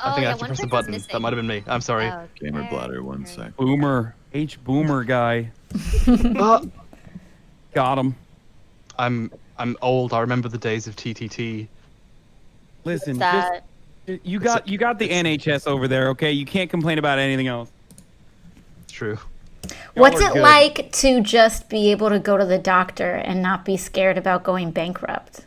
I Oh, think I yeah, actually one pressed the person's button. missing. That might have been me. I'm sorry. Oh, Gamer okay. bladder, one sec. Boomer. Boomer guy. Uh, Got him. I'm old. I remember the days of TTT. Listen, That you got the NHS over there, okay? You can't complain about anything else. It's true. What's are it good. like to just be able to go to the doctor and not be scared about going bankrupt?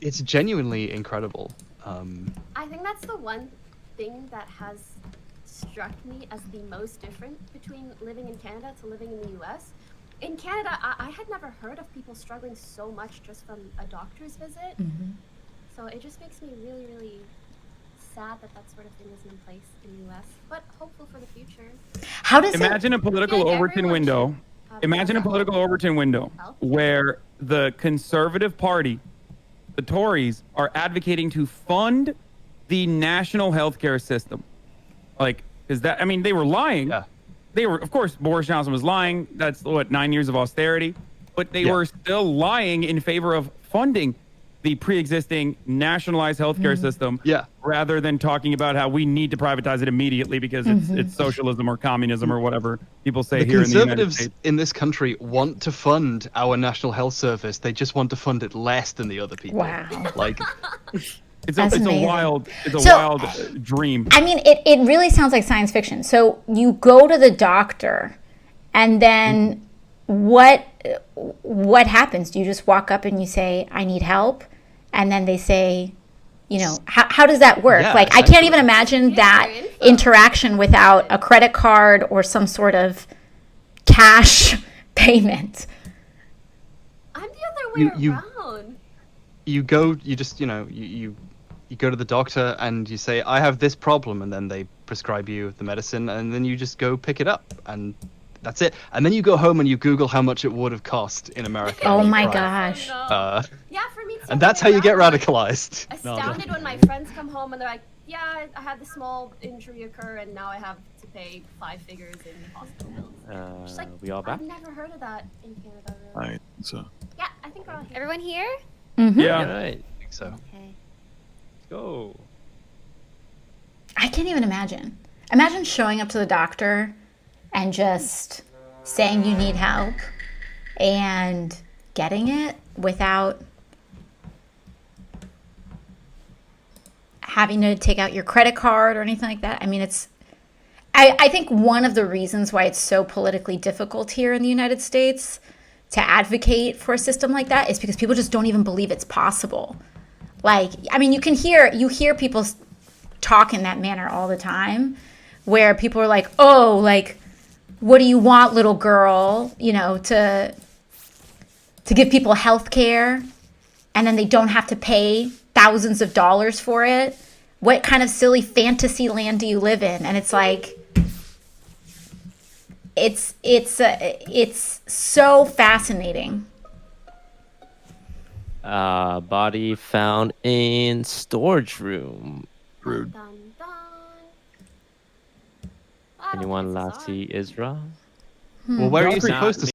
It's genuinely incredible. I think that's the one thing that has struck me as the most different between living in Canada to living in the US. In Canada, I had never heard of people struggling so much just from a doctor's visit. So it just makes me really, really sad that that sort of thing isn't in place in the US, but hopeful for the future. How does Imagine a political Yeah, Overton everyone window. should have Imagine a access. political Overton window where the Conservative Party, the Tories, are advocating to fund the national healthcare system. Like, is that? I mean, they were lying. Yeah. They were, of course, Boris Johnson was lying. That's what 9 years of austerity, but they were still lying in favor of funding the pre-existing nationalized healthcare system. Yeah. Rather than talking about how we need to privatize it immediately because it's socialism or communism or whatever people say The here in the United Conservatives States. in this country want to fund our national health service. They just want to fund it less than the other people. Wow. Like, It's That's a amazing. wild So- dream. I mean, it really sounds like science fiction. So you go to the doctor, and then what happens? Do you just walk up and you say, "I need help," and then they say, you know, how does that work? Yeah, Like, I can't even imagine that very info. interaction without a credit card or some sort of cash payment. I'm the other way You- around. you go, you just, you go to the doctor and you say, I have this problem, and then they prescribe you the medicine, and then you just go pick it up, and that's it. And then you go home and you Google how much it would have cost in America. Oh and you my cry. gosh. No. Yeah, for me, it's the And other that's way how you get around. radicalized. Astounded when my friends come home and they're like, yeah, I had this small injury occur and now I have to pay 5 figures in hospital bills. Just like, we all back? I've never heard of that in Canada, really. Alright, so Yeah, I think we're all here. Everyone here? Yeah. Alright, I think so. Okay. go. I can't even imagine. Imagine showing up to the doctor and just saying you need help and getting it without having to take out your credit card or anything like that. I mean, I think one of the reasons why it's so politically difficult here in the United States to advocate for a system like that is because people just don't even believe it's possible. Like, I mean, you hear people talk in that manner all the time, where people are like, oh, like, what do you want, little girl, you know, to give people health care, and then they don't have to pay thousands of dollars for it? What kind of silly fantasy land do you live in? And it's like, it's so fascinating. Body found in storage room. rude. Dun, dun. I don't Anyone think last it's see Isra? Well, where are you Not supposed to